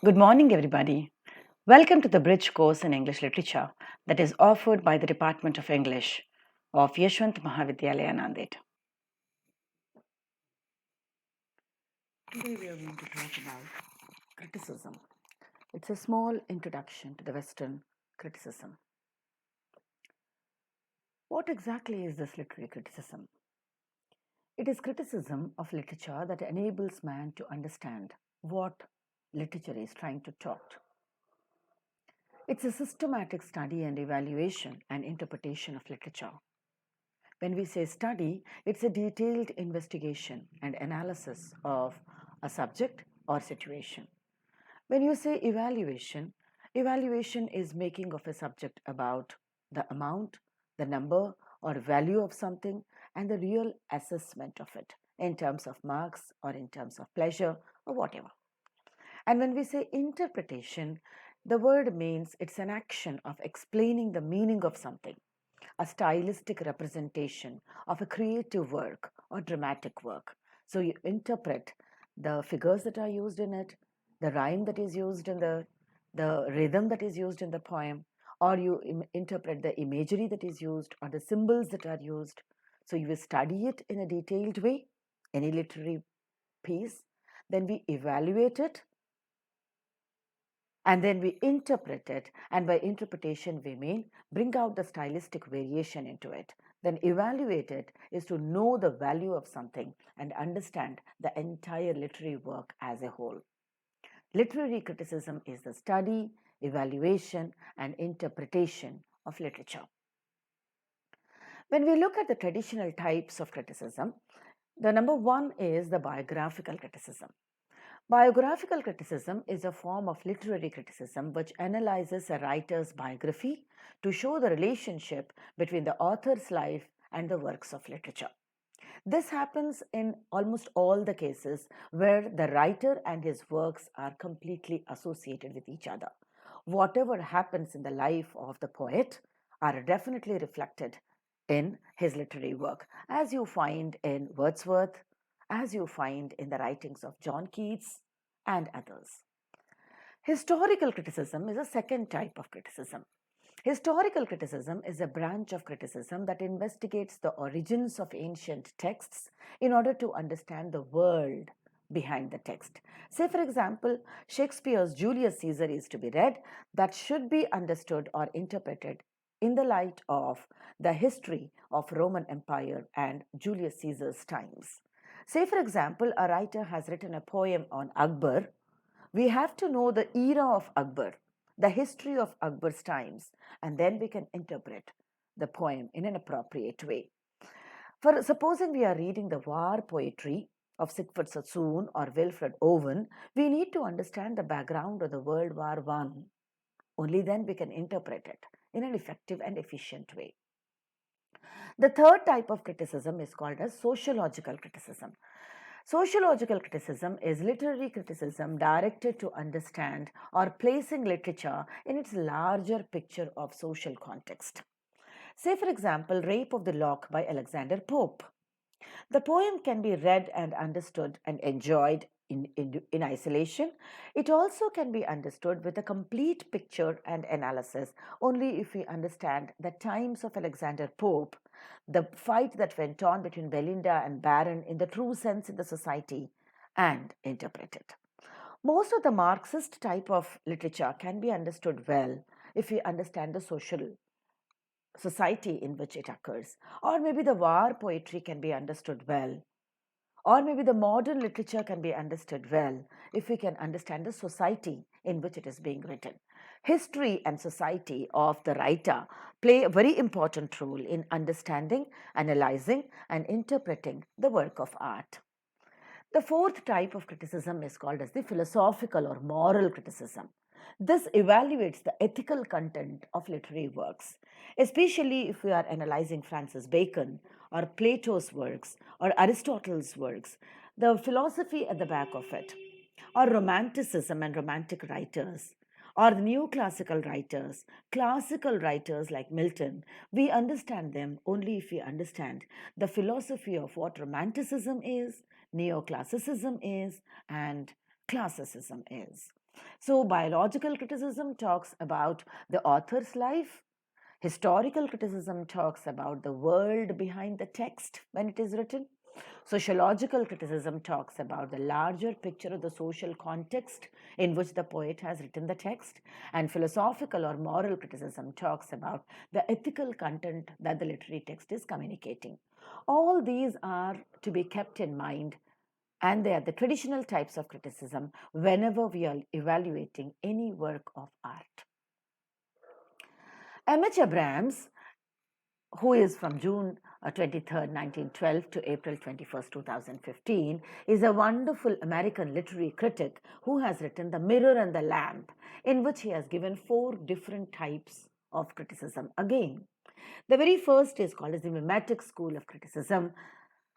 Good morning, everybody. Welcome to the Bridge course in English Literature that is offered by the Department of English of Yashwant Mahavidyalaya, Nanded. Today we are going to talk about criticism. It's a small introduction to the Western criticism. What exactly is this literary criticism? It is criticism of literature that enables man to understand what literature is trying to taught. It's a systematic study and evaluation and interpretation of literature. When we say study, it's a detailed investigation and analysis of a subject or situation. When you say evaluation, evaluation is making of a subject about the amount, the number, or value of something and the real assessment of it in terms of marks or in terms of pleasure or whatever. And when we say interpretation, the word means it's an action of explaining the meaning of something, a stylistic representation of a creative work or dramatic work. So you interpret the figures that are used in it, the rhyme that is used in the rhythm that is used in the poem, or you interpret the imagery that is used or the symbols that are used. So you will study it in a detailed way, any literary piece, then we evaluate it and then we interpret it, and by interpretation we mean bring out the stylistic variation into it. Then evaluate it is to know the value of something and understand the entire literary work as a whole. Literary criticism is the study, evaluation and interpretation of literature. When we look at the traditional types of criticism, the number one is the biographical criticism. Biographical criticism is a form of literary criticism which analyzes a writer's biography to show the relationship between the author's life and the works of literature. This happens in almost all the cases where the writer and his works are completely associated with each other. Whatever happens in the life of the poet are definitely reflected in his literary work, as you find in Wordsworth, as you find in the writings of John Keats and others. Historical criticism is a second type of criticism. Historical criticism is a branch of criticism that investigates the origins of ancient texts in order to understand the world behind the text. Say, for example, Shakespeare's Julius Caesar is to be read, that should be understood or interpreted in the light of the history of Roman Empire and Julius Caesar's times. Say, for example, a writer has written a poem on Akbar. We have to know the era of Akbar, the history of Akbar's times, and then we can interpret the poem in an appropriate way. For supposing we are reading the war poetry of Sigfrid Sassoon or Wilfred Owen, we need to understand the background of the World War I. Only then we can interpret it in an effective and efficient way. The third type of criticism is called as sociological criticism. Sociological criticism is literary criticism directed to understand or placing literature in its larger picture of social context. Say, for example, Rape of the Lock by Alexander Pope. The poem can be read and understood and enjoyed in isolation. It also can be understood with a complete picture and analysis only if we understand the times of Alexander Pope, the fight that went on between Belinda and Baron in the true sense in the society, and interpret it. Most of the Marxist type of literature can be understood well if we understand the social society in which it occurs. Or maybe the war poetry can be understood well. Or maybe the modern literature can be understood well if we can understand the society in which it is being written. History and society of the writer play a very important role in understanding, analyzing, and interpreting the work of art. The fourth type of criticism is called as the philosophical or moral criticism. This evaluates the ethical content of literary works, especially if we are analyzing Francis Bacon or Plato's works or Aristotle's works, the philosophy at the back of it, or romanticism and romantic writers, or the new classical writers like Milton. We understand them only if we understand the philosophy of what romanticism is, neoclassicism is, and classicism is. So, biological criticism talks about the author's life. Historical criticism talks about the world behind the text when it is written. Sociological criticism talks about the larger picture of the social context in which the poet has written the text. And philosophical or moral criticism talks about the ethical content that the literary text is communicating. All these are to be kept in mind, and they are the traditional types of criticism whenever we are evaluating any work of art. M.H. Abrams, who is from June 23rd, 1912 to April 21st, 2015, is a wonderful American literary critic who has written The Mirror and the Lamp, in which he has given 4 different types of criticism again. The very first is called as the mimetic school of criticism,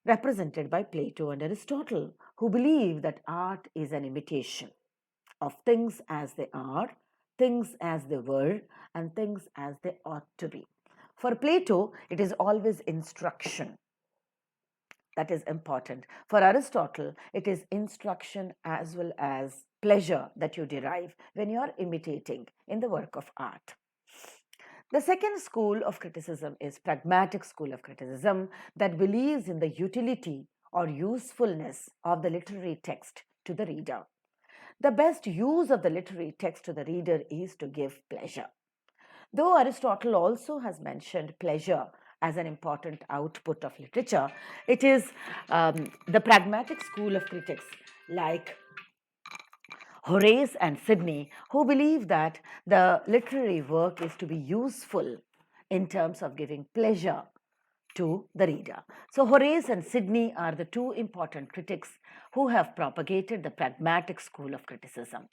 represented by Plato and Aristotle, who believe that art is an imitation of things as they are, things as they were, and things as they ought to be. For Plato, it is always instruction that is important. For Aristotle, it is instruction as well as pleasure that you derive when you are imitating in the work of art. The second school of criticism is pragmatic school of criticism that believes in the utility or usefulness of the literary text to the reader. The best use of the literary text to the reader is to give pleasure. Though Aristotle also has mentioned pleasure as an important output of literature, it is the pragmatic school of critics like Horace and Sidney who believe that the literary work is to be useful in terms of giving pleasure to the reader. So, Horace and Sidney are the 2 important critics who have propagated the pragmatic school of criticism.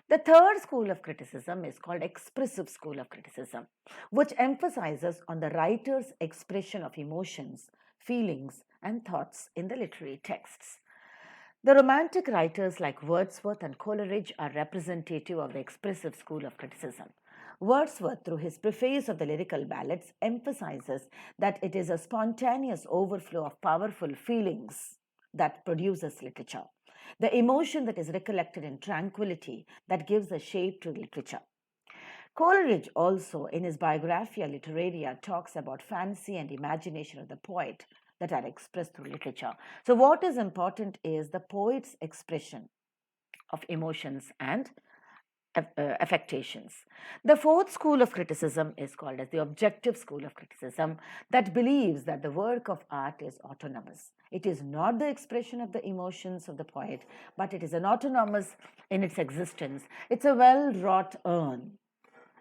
The third school of criticism is called expressive school of criticism, which emphasizes on the writer's expression of emotions, feelings, and thoughts in the literary texts. The Romantic writers like Wordsworth and Coleridge are representative of the expressive school of criticism. Wordsworth, through his preface of the Lyrical Ballads, emphasizes that it is a spontaneous overflow of powerful feelings that produces literature. The emotion that is recollected in tranquility that gives a shape to literature. Coleridge also, in his Biographia Literaria, talks about fancy and imagination of the poet that are expressed through literature. So, what is important is the poet's expression of emotions and affectations. The fourth school of criticism is called as the objective school of criticism that believes that the work of art is autonomous. It is not the expression of the emotions of the poet, but it is an autonomous in its existence. It's a well wrought urn.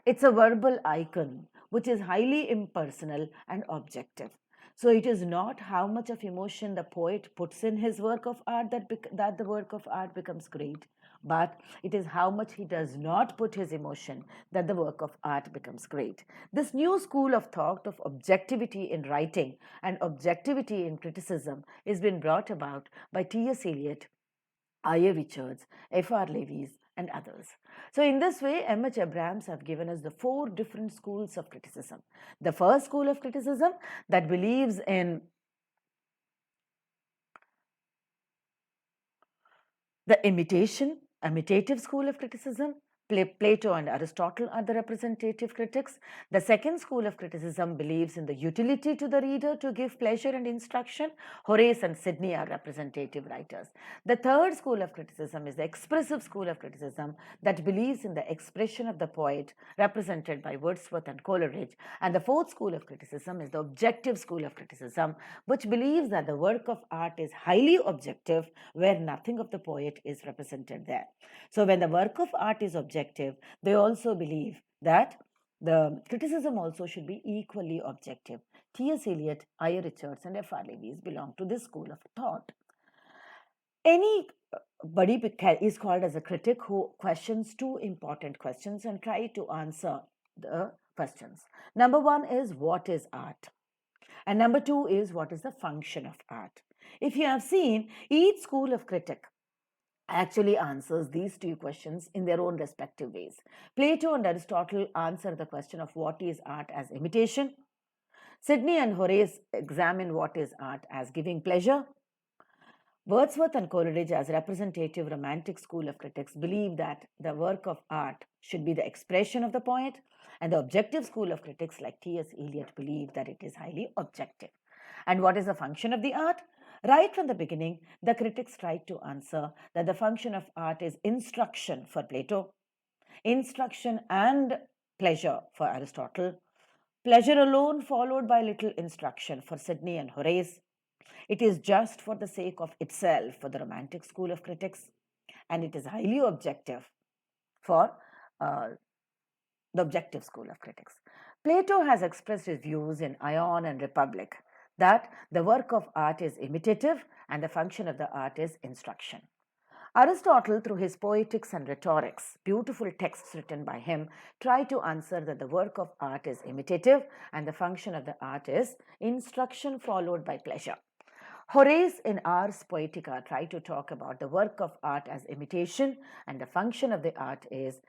It's a verbal icon which is highly impersonal and objective. So it is not how much of emotion the poet puts in his work of art that the work of art becomes great, but it is how much he does not put his emotion that the work of art becomes great. This new school of thought of objectivity in writing and objectivity in criticism is been brought about by T.S. Eliot, I.A. Richards, F.R. Leavis, and others. So, in this way, M.H. Abrams have given us the 4 different schools of criticism. The first school of criticism that believes in the imitative school of criticism. Plato and Aristotle are the representative critics. The second school of criticism believes in the utility to the reader to give pleasure and instruction. Horace and Sidney are representative writers. The third school of criticism is the expressive school of criticism that believes in the expression of the poet, represented by Wordsworth and Coleridge. And the fourth school of criticism is the objective school of criticism, which believes that the work of art is highly objective, where nothing of the poet is represented there. So, when the work of art is objective, they also believe that the criticism also should be equally objective. T.S. Eliot, I.A. Richards, and F.R. Leavis belong to this school of thought. Anybody is called as a critic who questions 2 important questions and try to answer the questions. Number 1 is, what is art? And number 2 is, what is the function of art? If you have seen, each school of critic actually answers these 2 questions in their own respective ways. Plato and Aristotle answer the question of what is art as imitation. Sidney and Horace examine what is art as giving pleasure. Wordsworth and Coleridge, as representative romantic school of critics, believe that the work of art should be the expression of the poet, and the objective school of critics like T.S. Eliot believe that it is highly objective. And what is the function of the art? Right from the beginning, the critics tried to answer that the function of art is instruction for Plato, instruction and pleasure for Aristotle, pleasure alone followed by little instruction for Sidney and Horace. It is just for the sake of itself for the Romantic school of critics, and it is highly objective for the objective school of critics. Plato has expressed his views in Ion and Republic that the work of art is imitative and the function of the art is instruction. Aristotle, through his Poetics and Rhetorics, beautiful texts written by him, try to answer that the work of art is imitative and the function of the art is instruction followed by pleasure. Horace in Ars Poetica tried to talk about the work of art as imitation and the function of the art is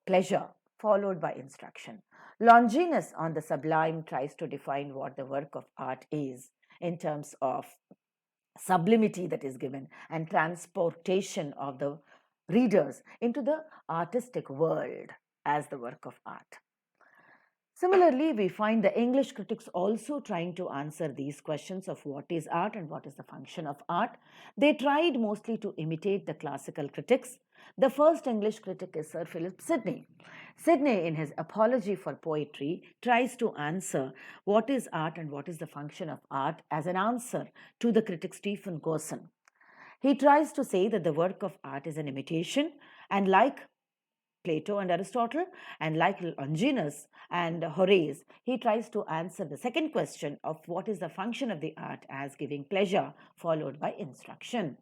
pleasure followed by instruction. Longinus on the Sublime tries to define what the work of art is in terms of sublimity that is given and transportation of the readers into the artistic world as the work of art. Similarly, we find the English critics also trying to answer these questions of what is art and what is the function of art. They tried mostly to imitate the classical critics. The first English critic is Sir Philip Sidney. Sidney, in his Apology for Poetry, tries to answer what is art and what is the function of art as an answer to the critic Stephen Gosson. He tries to say that the work of art is an imitation, and like Plato and Aristotle, and like Longinus and Horace, he tries to answer the second question of what is the function of the art as giving pleasure, followed by instruction.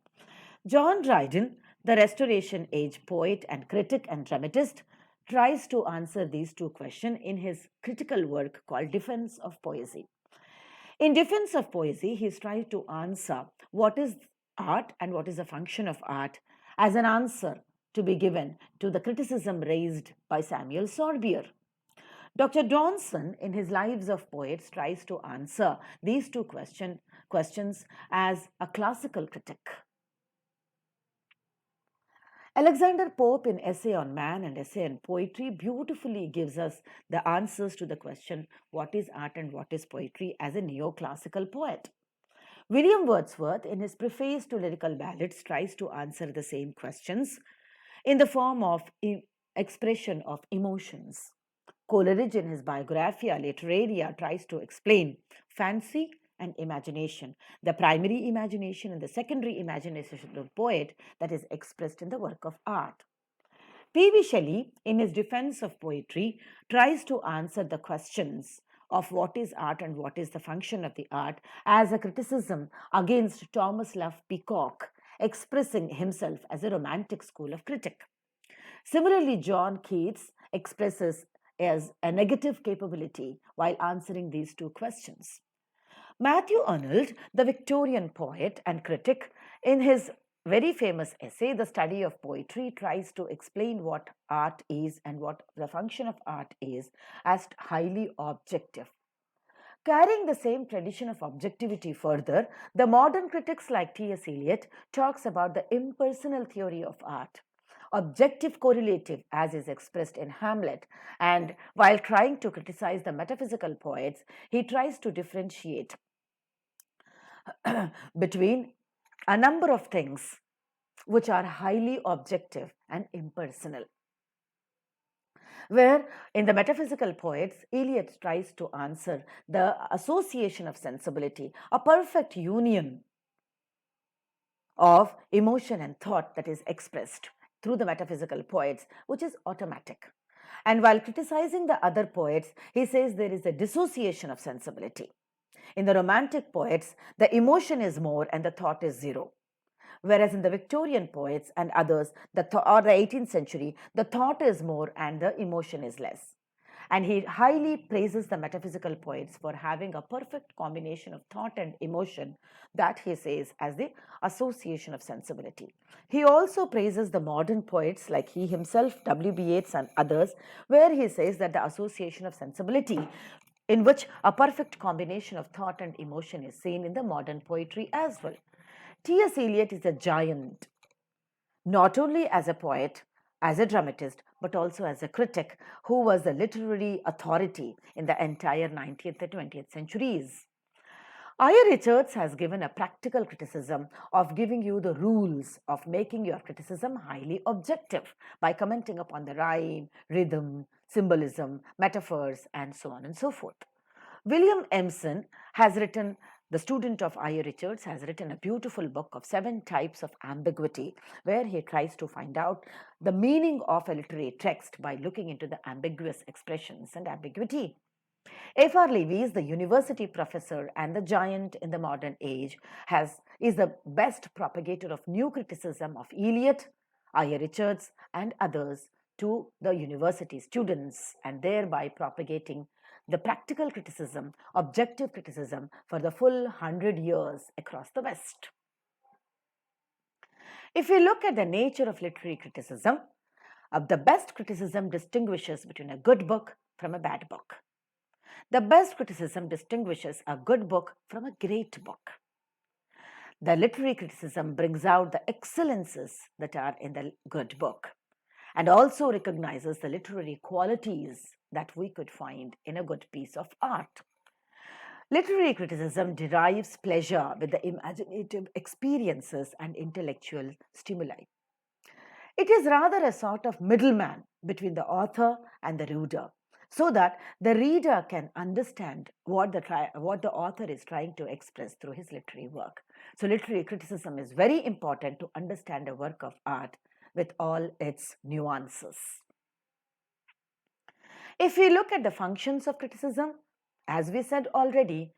John Dryden, the Restoration Age poet and critic and dramatist, tries to answer these two questions in his critical work called Defense of Poesy. In Defense of Poesy, he tries to answer what is art and what is the function of art as an answer to be given to the criticism raised by Samuel Sorbier. Dr. Johnson, in his Lives of Poets, tries to answer these two questions as a classical critic. Alexander Pope, in Essay on Man and Essay on Poetry, beautifully gives us the answers to the question, what is art and what is poetry, as a neoclassical poet. William Wordsworth, in his Preface to Lyrical Ballads, tries to answer the same questions in the form of expression of emotions. Coleridge, in his Biographia Literaria, tries to explain fancy and imagination, the primary imagination and the secondary imagination of the poet that is expressed in the work of art. P.B. Shelley, in his Defense of Poetry, tries to answer the questions of what is art and what is the function of the art as a criticism against Thomas Love Peacock, expressing himself as a romantic school of critic. Similarly, John Keats expresses as a negative capability while answering these two questions. Matthew Arnold, the Victorian poet and critic, in his very famous essay, The Study of Poetry, tries to explain what art is and what the function of art is as highly objective. Carrying the same tradition of objectivity further, the modern critics like T.S. Eliot talks about the impersonal theory of art, objective correlative as is expressed in Hamlet, and while trying to criticize the metaphysical poets, he tries to differentiate between a number of things which are highly objective and impersonal. Where in the metaphysical poets, Eliot tries to answer the association of sensibility, a perfect union of emotion and thought that is expressed through the metaphysical poets, which is automatic. And while criticizing the other poets, he says there is a dissociation of sensibility. In the romantic poets, the emotion is more and the thought is zero. Whereas in the Victorian poets and others, or the 18th century, the thought is more and the emotion is less. And he highly praises the metaphysical poets for having a perfect combination of thought and emotion that he says as the association of sensibility. He also praises the modern poets like he himself, W.B. Yeats and others, where he says that the association of sensibility in which a perfect combination of thought and emotion is seen in the modern poetry as well. T.S. Eliot is a giant, not only as a poet, as a dramatist, but also as a critic who was the literary authority in the entire 19th and 20th centuries. I.A. Richards has given a practical criticism of giving you the rules of making your criticism highly objective by commenting upon the rhyme, rhythm, symbolism, metaphors, and so on and so forth. William Empson has written, the student of I.A. Richards has written a beautiful book of 7 types of ambiguity, where he tries to find out the meaning of a literary text by looking into the ambiguous expressions and ambiguity. F.R. Leavis, the university professor and the giant in the modern age, is the best propagator of new criticism of Eliot, I.A. Richards, and others to the university students, and thereby propagating the practical criticism, objective criticism for the full 100 years across the West. If we look at the nature of literary criticism, the best criticism distinguishes between a good book from a bad book. The best criticism distinguishes a good book from a great book. The literary criticism brings out the excellences that are in the good book and also recognizes the literary qualities that we could find in a good piece of art. Literary criticism derives pleasure with the imaginative experiences and intellectual stimuli. It is rather a sort of middleman between the author and the reader, so that the reader can understand what the author is trying to express through his literary work. So literary criticism is very important to understand a work of art with all its nuances. If we look at the functions of criticism, as we said already,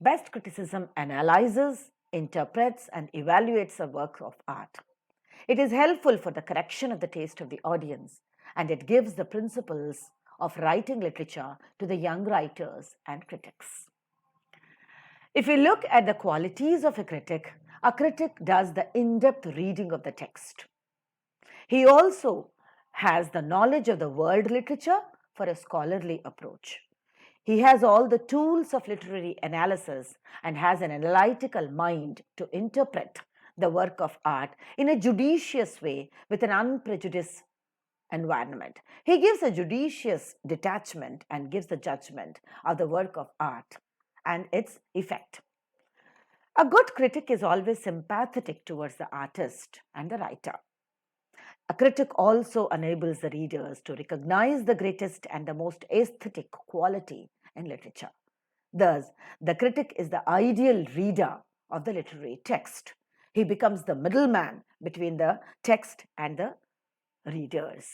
best criticism analyzes, interprets, and evaluates a work of art. It is helpful for the correction of the taste of the audience, and it gives the principles of writing literature to the young writers and critics. If we look at the qualities of a critic does the in-depth reading of the text. He also has the knowledge of the world literature for a scholarly approach. He has all the tools of literary analysis and has an analytical mind to interpret the work of art in a judicious way with an unprejudiced environment. He gives a judicious detachment and gives the judgment of the work of art and its effect. A good critic is always sympathetic towards the artist and the writer. A critic also enables the readers to recognize the greatest and the most aesthetic quality in literature. Thus, the critic is the ideal reader of the literary text. He becomes the middleman between the text and the readers.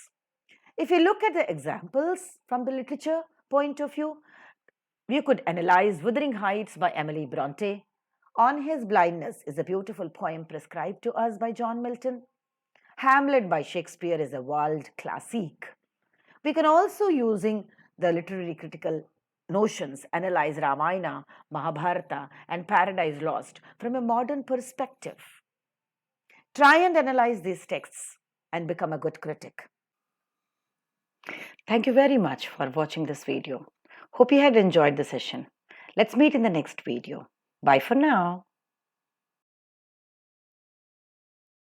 If you look at the examples from the literature point of view, we could analyze Wuthering Heights by Emily Bronte. On His Blindness is a beautiful poem prescribed to us by John Milton. Hamlet by Shakespeare is a world classic. We can also, using the literary critical notions, analyze Ramayana, Mahabharata, and Paradise Lost from a modern perspective. Try and analyze these texts and become a good critic. Thank you very much for watching this video. Hope you had enjoyed the session. Let's meet in the next video. Bye for now.